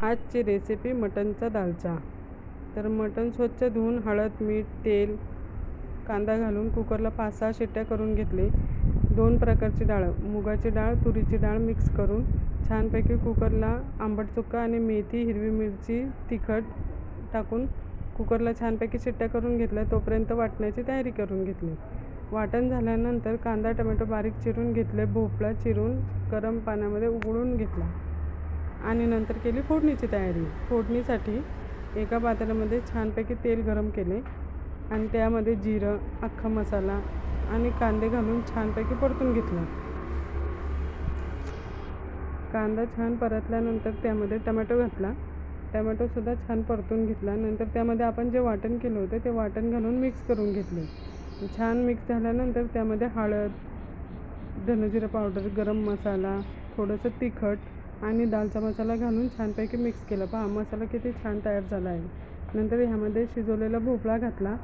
आजची रेसिपी मटनचा दालचा। तर मटन स्वच्छ धुवून हळद, मीठ, तेल, कांदा घालून कुकरला 5-6 शिट्ट्या करून घेतले। 2 प्रकारची डाळ, मुगाची डाळ, तुरीची डाळ मिक्स करून छानपैकी कुकरला आंबट चुक्का आणि मेथी, हिरवी मिरची, तिखट टाकून कुकरला छानपैकी शिट्ट्या करून घेतल्या। तोपर्यंत वाटण्याची तयारी करून घेतली। वाटण झाल्यानंतर कांदा, टोमॅटो बारीक चिरून घेतले। भोपळा चिरून गरम पाण्यामध्ये उकळून घेतला आणि नंतर केली फोडणीची तयारी। फोडणीसाठी एका पातेल्यामध्ये छानपैकी तेल गरम केले आणि त्यामध्ये जिरं, अख्खा मसाला आणि कांदे घालून छानपैकी परतून घेतला। कांदा छान परतल्यानंतर त्यामध्ये टोमॅटो घातला। टोमॅटोसुद्धा छान परतून घेतला। नंतर त्यामध्ये आपण जे वाटण केलं होतं ते वाटण घालून मिक्स करून घेतले। छान मिक्स झाल्यानंतर त्यामध्ये हळद, धनेजिरा पावडर, गरम मसाला, थोडंसं तिखट आणि दालचा मसाला घालून छानपैकी मिक्स केलं। पहा मसाला किती छान तयार झाला आहे। नंतर ह्यामध्ये शिजवलेला भोपळा घातला।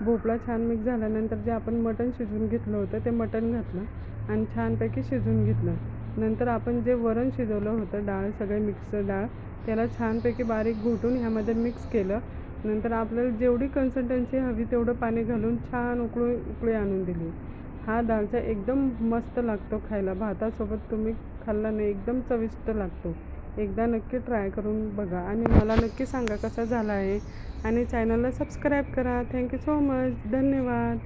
भोपळा छान मिक्स झाल्यानंतर जे आपण मटण शिजवून घेतलं होतं ते मटण घातलं आणि छानपैकी शिजवून घेतलं। नंतर आपण जे वरण शिजवलं होतं, डाळ सगळे मिक्स डाळ, त्याला छानपैकी बारीक घोटून ह्यामध्ये मिक्स केलं। नंतर आपल्याला जेवढी कन्सिस्टन्सी हवी तेवढं पाणी घालून छान उकळी आणून दिली। हा दालचा एकदम मस्त लागतो खायला। भातासोबत तुम्ही खाल्ला नाही, एकदम चविष्ट लागतो। एकदा नक्की ट्राय करून बघा आणि मला नक्की सांगा कसा झाला आहे आणि चॅनलला सबस्क्राईब करा। Thank you so much. धन्यवाद।